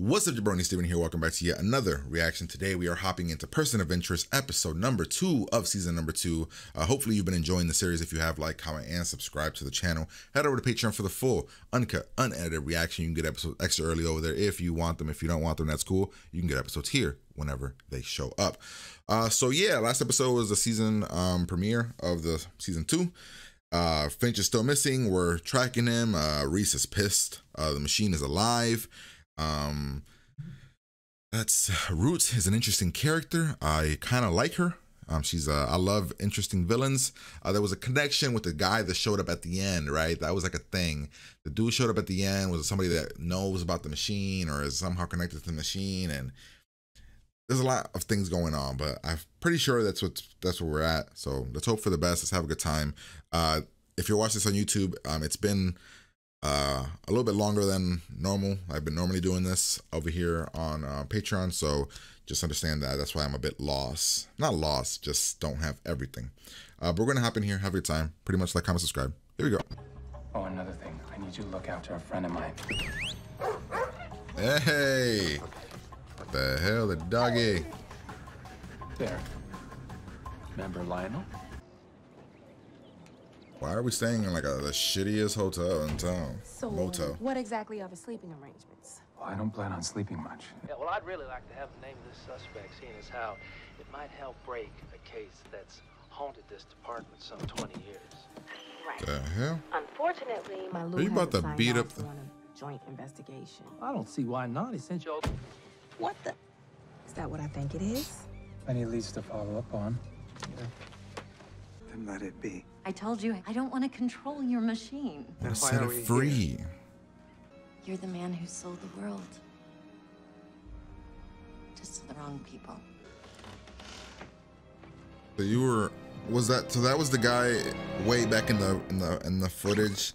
What's up, jabroni? Steven here. Welcome back to yet another reaction. Today we are hopping into Person of Interest, episode number 2 of season number 2. Hopefully you've been enjoying the series. If you have, like, comment, and subscribe to the channel. Head over to Patreon for the full, uncut, unedited reaction. You can get episodes extra early over there if you want them. If you don't want them, that's cool. You can get episodes here whenever they show up. So yeah, last episode was the season premiere of the season 2. Finch is still missing. We're tracking him. Reese is pissed. The machine is alive. That's Roots is an interesting character. I kind of like her. I love interesting villains. There was a connection with the guy that showed up at the end, right? That was like a thing. The dude showed up at the end was somebody that knows about the machine or is somehow connected to the machine, and there's a lot of things going on, but I'm pretty sure that's where we're at. So let's hope for the best. Let's have a good time. If you're watching this on YouTube, it's been a little bit longer than normal. I've been normally doing this over here on Patreon, so just understand that. That's why I'm a bit lost. Not lost, just don't have everything. But we're gonna hop in here, have a good time. Pretty much like, comment, subscribe. Here we go. Oh, another thing. I need you to look after a friend of mine. Hey! What the hell, the doggy? There. Remember Lionel? Why are we staying in like the shittiest hotel in town? So, Motel. what exactly are the sleeping arrangements? Well, I don't plan on sleeping much. Yeah, well, I'd really like to have the name of this suspect, seeing as how it might help break a case that's haunted this department some 20 years. Right. The hell? Unfortunately, my Lou Are you about to hasn't beat signed up off the- on a joint investigation. I don't see why not. Essential. What the? Is that what I think it is? Any leads to follow up on? Then let it be. I told you, I don't want to control your machine. Then why Set are it we free. here? You're the man who sold the world. Just to the wrong people. So you were, that was the guy way back in the footage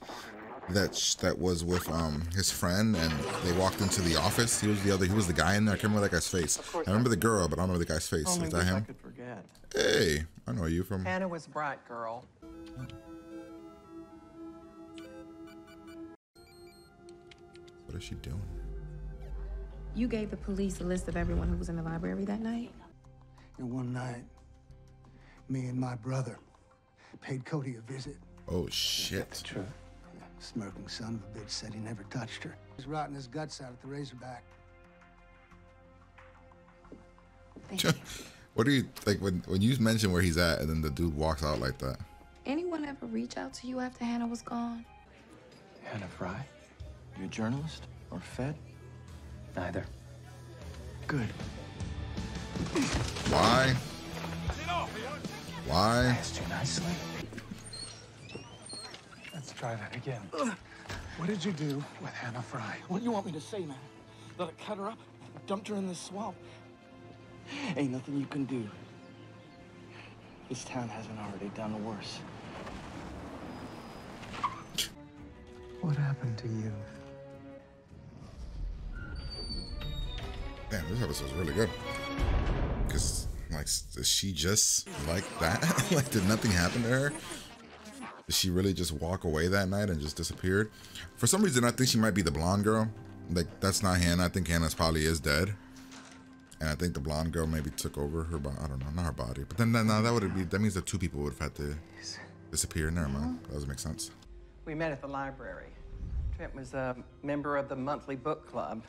that was with his friend, and they walked into the office. He was the guy in there. I can't remember that guy's face. I remember the girl, but I don't remember the guy's face. Only Is that wish I him? could forget. Hey, I know you from. Hannah was a bright girl. What is she doing? You gave the police a list of everyone who was in the library that night? And one night, me and my brother paid Cody a visit. Oh shit! True. Smirking son of a bitch said he never touched her. He's rotting his guts out at the Razorback. Thank you. What do you like when you mention where he's at, and then the dude walks out like that? Anyone ever reach out to you after Hannah was gone? Hannah Fry? You a journalist or Fed? Neither. Good. Why? I Why? asked you nicely. Let's try that again. What did you do with Hannah Fry? What do you want me to say, man? That I cut her up, dumped her in this swamp? Ain't nothing you can do. This town hasn't already done worse. What happened to you? Damn, this episode's really good. Cause like, is she just like that? Like, did nothing happen to her? Did she really just walk away that night and just disappeared? For some reason, I think she might be the blonde girl. Like, that's not Hannah. I think Hannah's probably is dead. And I think the blonde girl maybe took over her body. I don't know, not her body. But then no, that means that 2 people would have had to disappear. Never mind. That doesn't make sense. We met at the library. Trent was a member of the monthly book club.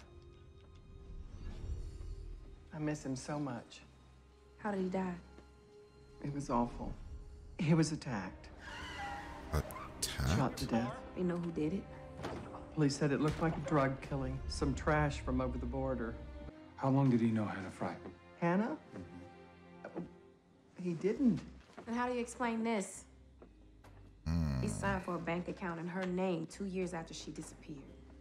I miss him so much. How did he die? It was awful. He was attacked. Attack? Shot to death. They know who did it? Police said it looked like a drug killing. Some trash from over the border. How long did he know Hannah Fry? Hannah? He didn't. And how do you explain this? He signed for a bank account in her name 2 years after she disappeared.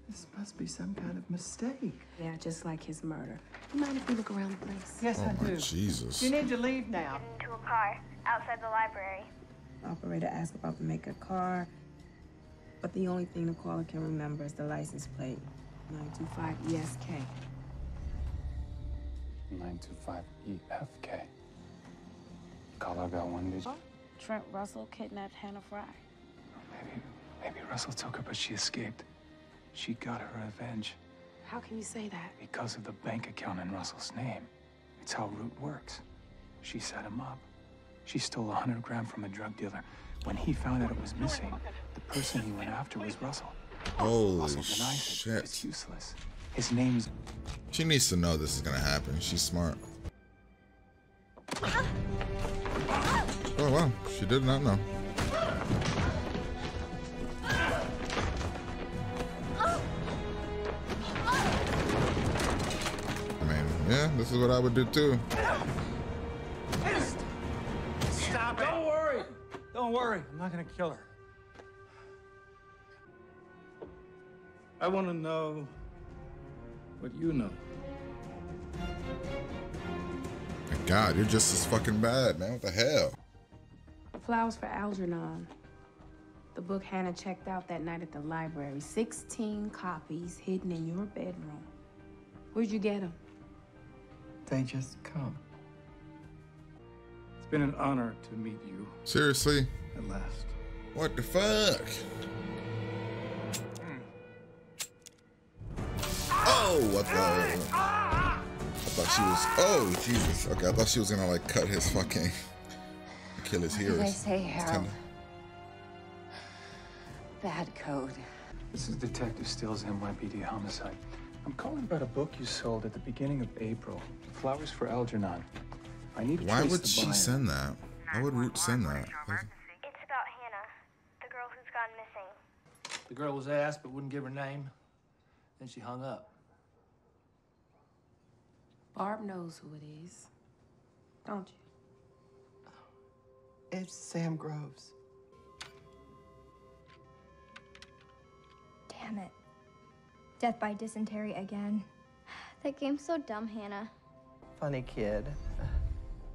This must be some kind of mistake. Yeah, just like his murder. You mind if we look around the place? Yes, Oh I my do. Jesus. You need to leave now. To a car outside the library. Operator asked about the make of car, but the only thing the caller can remember is the license plate, 925 ESK. 925 EFK. Caller got one digit. Trent Russell kidnapped Hannah Fry. Maybe Russell took her, but she escaped. She got her revenge. How can you say that? Because of the bank account in Russell's name. It's how Root works. She set him up. She stole 100 grand from a drug dealer. When he found out it was missing, the person he went after was Russell. Holy Russell denies shit. it. It's useless. His name's... She needs to know this is gonna happen. She's smart. Oh wow, she did not know. I mean, yeah, this is what I would do too. Stop it! Don't worry. Don't worry. I'm not gonna kill her. I want to know what you know. My God, you're just as fucking bad, man. What the hell? Flowers for Algernon. The book Hannah checked out that night at the library. 16 copies hidden in your bedroom. Where'd you get them? They just come. It's been an honor to meet you Seriously? at last. What the fuck? Oh, what the? I thought she was. Oh, Jesus. Okay, I thought she was gonna like cut his fucking. Kill his hearers. What did I say, Harold? Bad code. This is Detective Steele's NYPD homicide. I'm calling about a book you sold at the beginning of April. Flowers for Algernon. I need to Why trace would the she buyer. send that? Why would Root send that? It's about Hannah, the girl who's gone missing. The girl was asked but wouldn't give her name. Then she hung up. Barb knows who it is, don't you? It's Sam Groves. Damn it. Death by dysentery again. That game's so dumb, Hannah. Funny kid.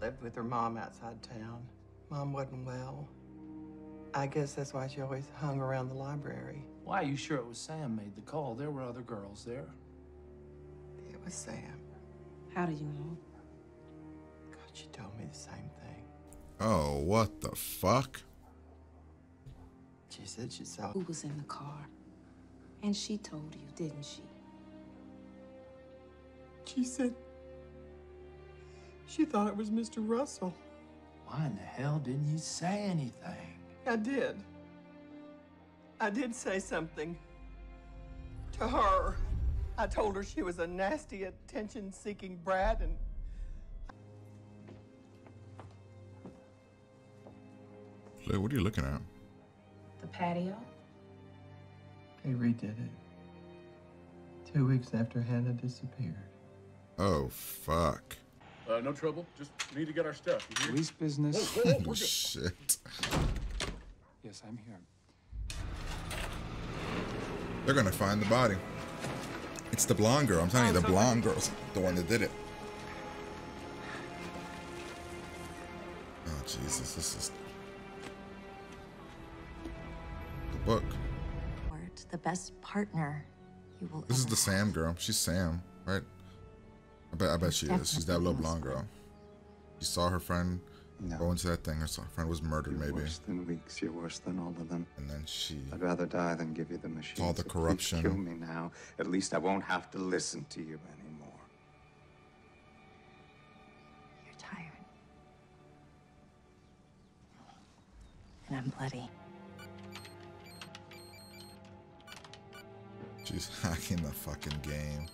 Lived with her mom outside town. Mom wasn't well. I guess that's why she always hung around the library. Why are you sure it was Sam made the call? There were other girls there. It was Sam. How did you know? God, she told me the same thing. Oh, what the fuck? She said she saw Who was in the car? And she told you, didn't she? She said she thought it was Mr. Russell. Why in the hell didn't you say anything? I did. I did say something to her. I told her she was a nasty, attention-seeking brat, and Hey, what are you looking at? The patio? they redid it 2 weeks after Hannah disappeared. Oh, fuck. No trouble. Just need to get our stuff. You hear? Police business. Oh, shit. Yes, I'm here. They're gonna find the body. It's the blonde girl. I'm telling you, the blonde girl's the one that did it. Oh, Jesus. This is the book. The best partner you will This is ever the Sam girl. She's Sam, right? I bet she is. She's that little blonde girl. She saw her friend go into that thing. Her friend was murdered, You're maybe. worse than Weeks. You're worse than all of them. And then she... I'd rather die than give you the machine. All the so please corruption. kill me now. At least I won't have to listen to you anymore. You're tired. And I'm bloody. She's hacking the fucking game.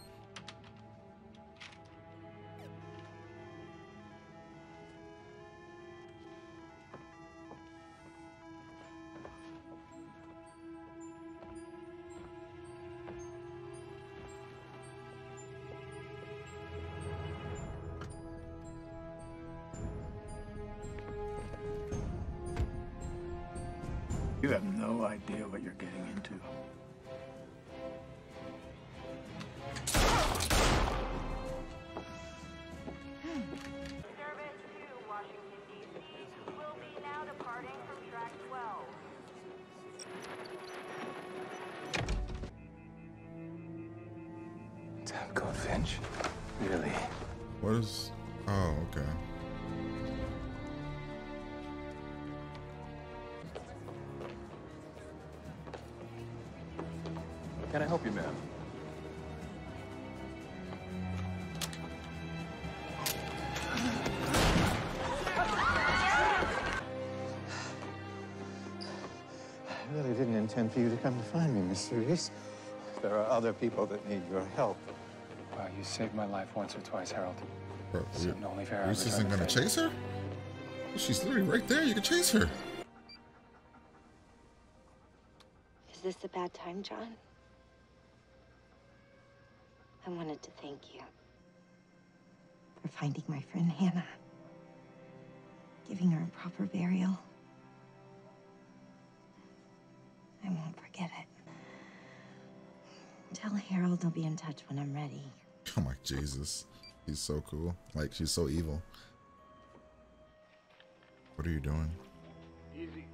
You have no idea what you're getting into. Service to Washington, D.C. will be now departing from track 12. Damn Code Finch. Really? What is... Oh, okay. Can I help you, ma'am? intend for you to come to find me, Mr. Reese. There are other people that need your help. Wow, you saved my life once or twice, Harold. Bro, Seemed only fair I Reese returned isn't the gonna favor. chase her? She's literally right there. You can chase her. Is this a bad time, John? I wanted to thank you for finding my friend Hannah, giving her a proper burial. I won't forget it. Tell Harold I'll be in touch when I'm ready. Oh my Jesus. He's so cool. Like, she's so evil. What are you doing? Easy.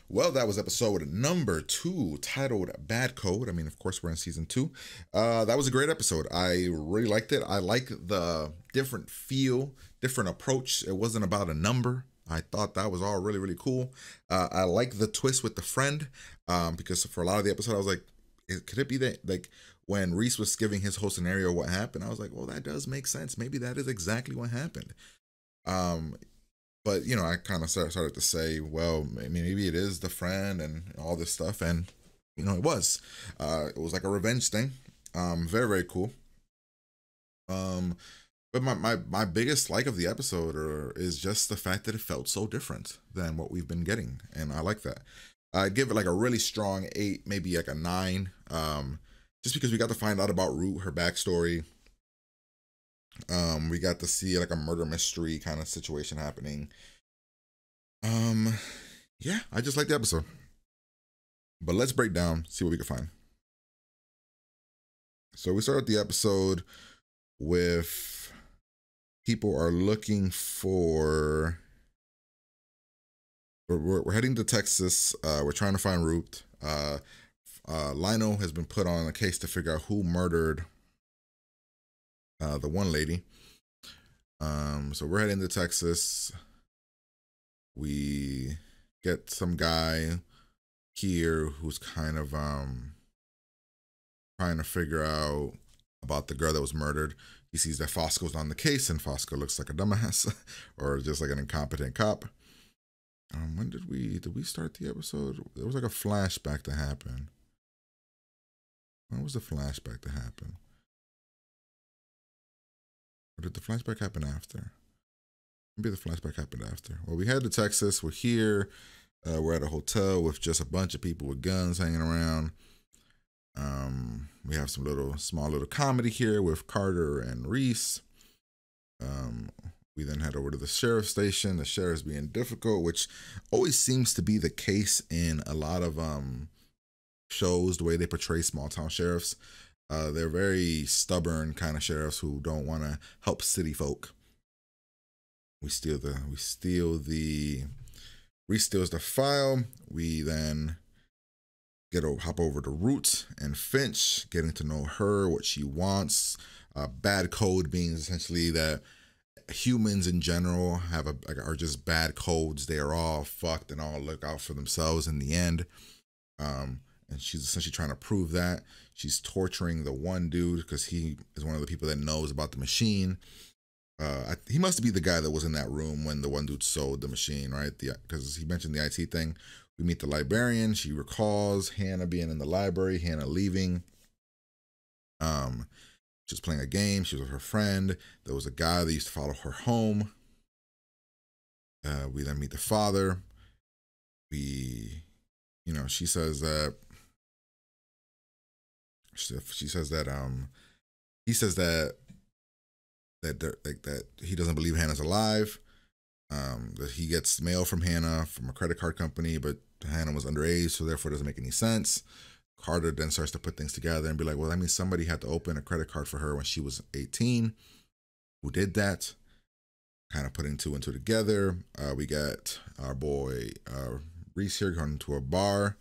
Well, that was episode number 2, titled Bad Code. I mean, of course, we're in season 2. That was a great episode. I really liked it. I like the different feel, different approach. It wasn't about a number. I thought that was all really, really cool. I like the twist with the friend, because for a lot of the episode, I was like, could it be that, like, when Reese was giving his whole scenario what happened, I was like, well, that does make sense. Maybe that is exactly what happened. But, you know, I kind of started to say, well, maybe it is the friend and all this stuff. And, you know, it was like a revenge thing. Very, very cool. But my biggest like of the episode is just the fact that it felt so different than what we've been getting. And I like that. I give it like a really strong 8, maybe like a 9. Just because we got to find out about Root, her backstory. We got to see like a murder mystery kind of situation happening. Yeah, I just like the episode. But let's break down, see what we can find. So we start the episode with people are looking for. We're heading to Texas. We're trying to find Root. Lionel has been put on a case to figure out who murdered the one lady. So we're heading to Texas. We get some guy here who's kind of trying to figure out about the girl that was murdered. He sees that Fosco's on the case, and Fosco looks like a dumbass or just like an incompetent cop. When did we start the episode? There was like a flashback to happen. When was the flashback to happen? Or did the flashback happen after? Maybe the flashback happened after. Well, we head to Texas. We're here. We're at a hotel with just a bunch of people with guns hanging around. We have some small little comedy here with Carter and Reese. We then head over to the sheriff's station. The sheriff's being difficult, which always seems to be the case in a lot of shows, the way they portray small town sheriffs. They're very stubborn kind of sheriffs who don't want to help city folk. Reese steals the file. We then hop over to Root and Finch, getting to know her, what she wants. Bad code being essentially that humans in general are just bad codes. They are all fucked and all look out for themselves in the end. And she's essentially trying to prove that. She's torturing the one dude because he is one of the people that knows about the machine. He must be the guy that was in that room when the one dude sold the machine, right? Because he mentioned the IT thing. We meet the librarian. She recalls Hannah being in the library, Hannah leaving. She was playing a game. She was with her friend. There was a guy that used to follow her home. We then meet the father. She says that he says that he doesn't believe Hannah's alive. That he gets mail from Hannah from a credit card company, but Hannah was underage, so therefore it doesn't make any sense. Carter then starts to put things together and be like, well, that means somebody had to open a credit card for her when she was 18. Who did that? Kind of putting 2 and 2 together. We got our boy Reese here going to a bar.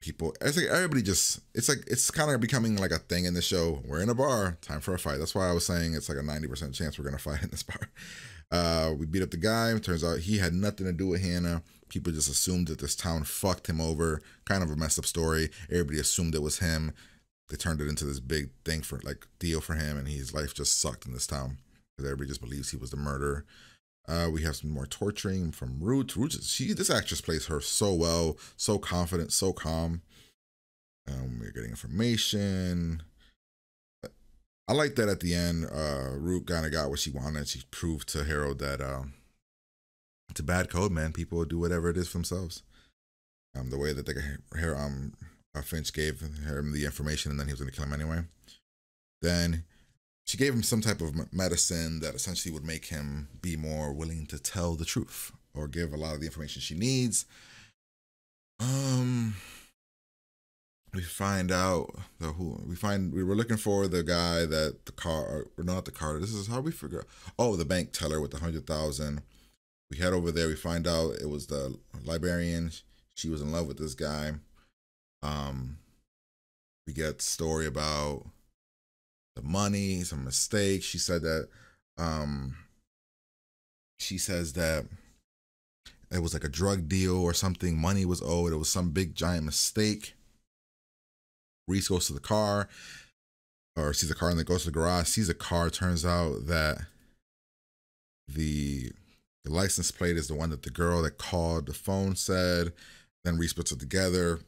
It's like everybody it's kind of becoming like a thing in the show. We're in a bar, time for a fight. That's why I was saying it's like a 90% chance we're gonna fight in this bar. We beat up the guy. Turns out he had nothing to do with Hannah. People just assumed that this town fucked him over. Kind of a messed up story. Everybody assumed it was him. they turned it into this big thing for like deal for him, and his life just sucked in this town because everybody just believes he was the murderer. We have some more torturing from Root. This actress plays her so well, so confident, so calm. We're getting information. I like that at the end, Root kind of got what she wanted. She proved to Harold that it's a bad code, man. People will do whatever it is for themselves. The way that Finch gave him the information, and then he was going to kill him anyway. Then she gave him some type of medicine that essentially would make him be more willing to tell the truth or give a lot of the information she needs. We find out we were looking for the guy that the car, or not the car. This is how we figure out. Oh, the bank teller with the 100,000. We head over there. We find out it was the librarian. She was in love with this guy. We get the story about the money, some mistakes. She said that she says that it was like a drug deal or something. Money was owed. It was some big giant mistake. Reese goes to the car, or sees the car, and then goes to the garage, sees a car. Turns out that the license plate is the one that the girl that called the phone said. Then Reese puts it together.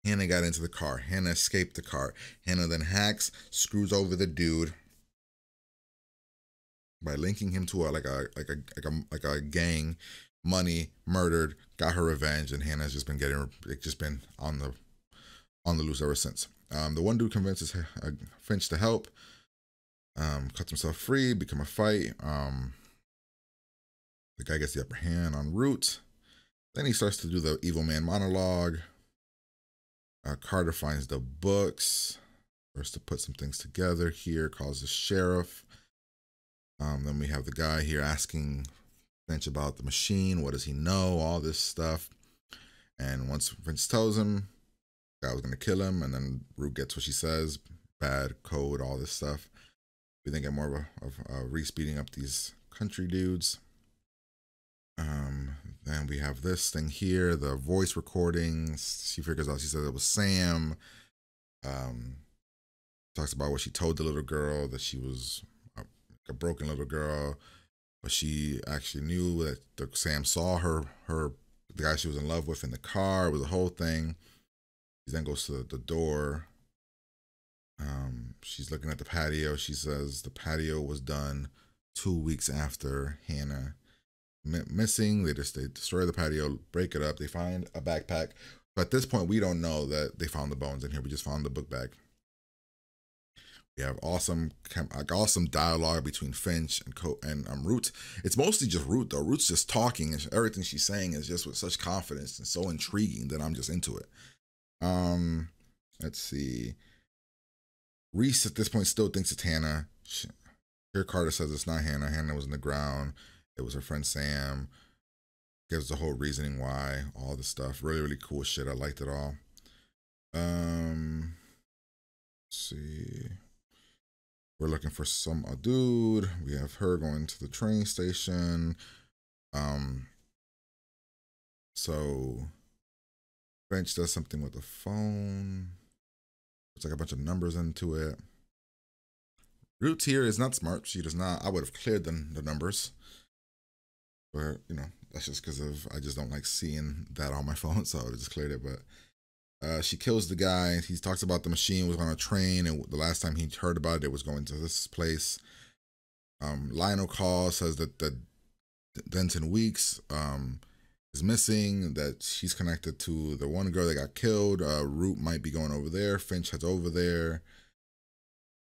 Hannah got into the car. Hannah escaped the car. Hannah then hacks, screws over the dude by linking him to a gang, money, murdered, got her revenge, and Hannah's just been on the loose ever since. The one dude convinces Finch to help, cuts himself free, become a fight. The guy gets the upper hand on Root. Then he starts to do the evil man monologue. Carter finds the books, starts to put some things together here, calls the sheriff. Then we have the guy here asking Finch about the machine. What does he know? All this stuff. And once Finch tells him, the guy was going to kill him, and then Root gets what she says, bad code, all this stuff. We then get more of Reese beating up these country dudes. Then we have this thing here, the voice recordings. She figures out, she said it was Sam. Talks about what she told the little girl, that she was a broken little girl, but she actually knew that Sam saw her, the guy she was in love with, in the car. It was a whole thing. She then goes to the door. She's looking at the patio. She says the patio was done 2 weeks after Hannah missing. They destroy the patio, break it up. They find a backpack. But at this point, we don't know that they found the bones in here. We just found the book bag. We have awesome dialogue between Finch and Root. It's mostly just Root, though. Root's just talking, and everything she's saying is just with such confidence and so intriguing that I'm just into it. Let's see. Reese at this point still thinks it's Hannah. Here Carter says it's not Hannah. Hannah was in the ground. It was her friend Sam. Gives the whole reasoning why, all the stuff. Really, really cool shit. I liked it all. Let's see. We're looking for a dude. We have her going to the train station. So Finch does something with the phone. It's like a bunch of numbers into it. Root here is not smart. She does not. I would have cleared the numbers. But, that's just because I just don't like seeing that on my phone, so I would have just cleared it. But she kills the guy. He talks about the machine was on a train, and the last time he heard about it was going to this place. Lionel calls, says that Denton Weeks is missing, that she's connected to the one girl that got killed. Root might be going over there. Finch heads over there.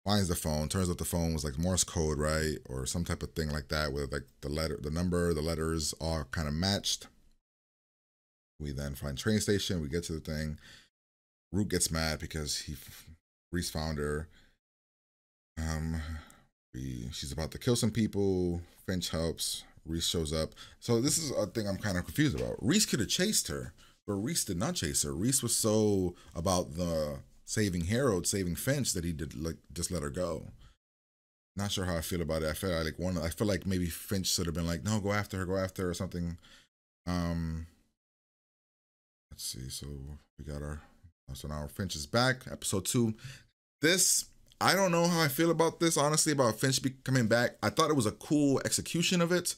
Finds the phone. Turns out the phone was like Morse code, right? Or some type of thing like that, with like the number, the letters all kind of matched. We then find train station. We get to the thing. Root gets mad because Reese found her. She's about to kill some people. Finch helps. Reese shows up. So this is a thing I'm kind of confused about. Reese could have chased her, but Reese did not chase her. Reese was so about the saving Harold, saving Finch, that he did just let her go. Not sure how I feel about it. I feel like maybe Finch should have been like, no, go after her or something. Let's see. So we got our So now Finch is back, episode 2. This, I don't know how I feel about this, honestly, about Finch coming back. I thought it was a cool execution of it,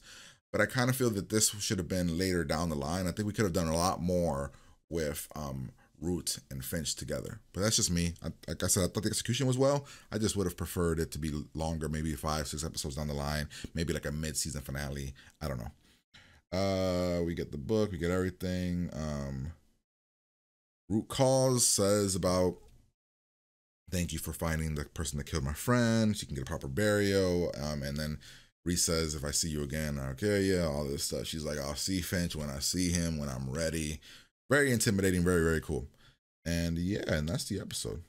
but I kind of feel that this should have been later down the line. I think we could have done a lot more with Root and Finch together. But that's just me. Like I said, I thought the execution was well. I just would have preferred it to be longer, maybe 5-6 episodes down the line, maybe like a mid-season finale. I don't know. We get the book, we get everything. Root calls, says about, thank you for finding the person that killed my friend. She can get a proper burial. And then Reese says, if I see you again, okay, yeah, all this stuff. She's like, I'll see Finch when I see him, when I'm ready. Very intimidating, very, very cool. And yeah, and that's the episode.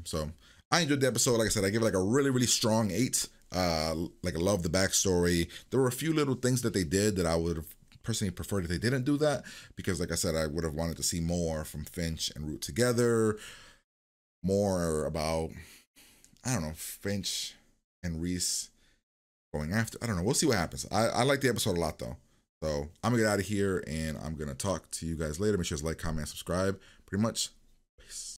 So I enjoyed the episode. Like I said, I give it like a really, really strong 8. Like I love the backstory. There were a few little things that they did that I would have personally preferred if they didn't do that, because like I said, I would have wanted to see more from Finch and Root together, more about, I don't know, Finch and Reese going after, I don't know, we'll see what happens. I like the episode a lot though. So I'm gonna get out of here and I'm gonna talk to you guys later. Make sure to like, comment, subscribe. Pretty much, peace.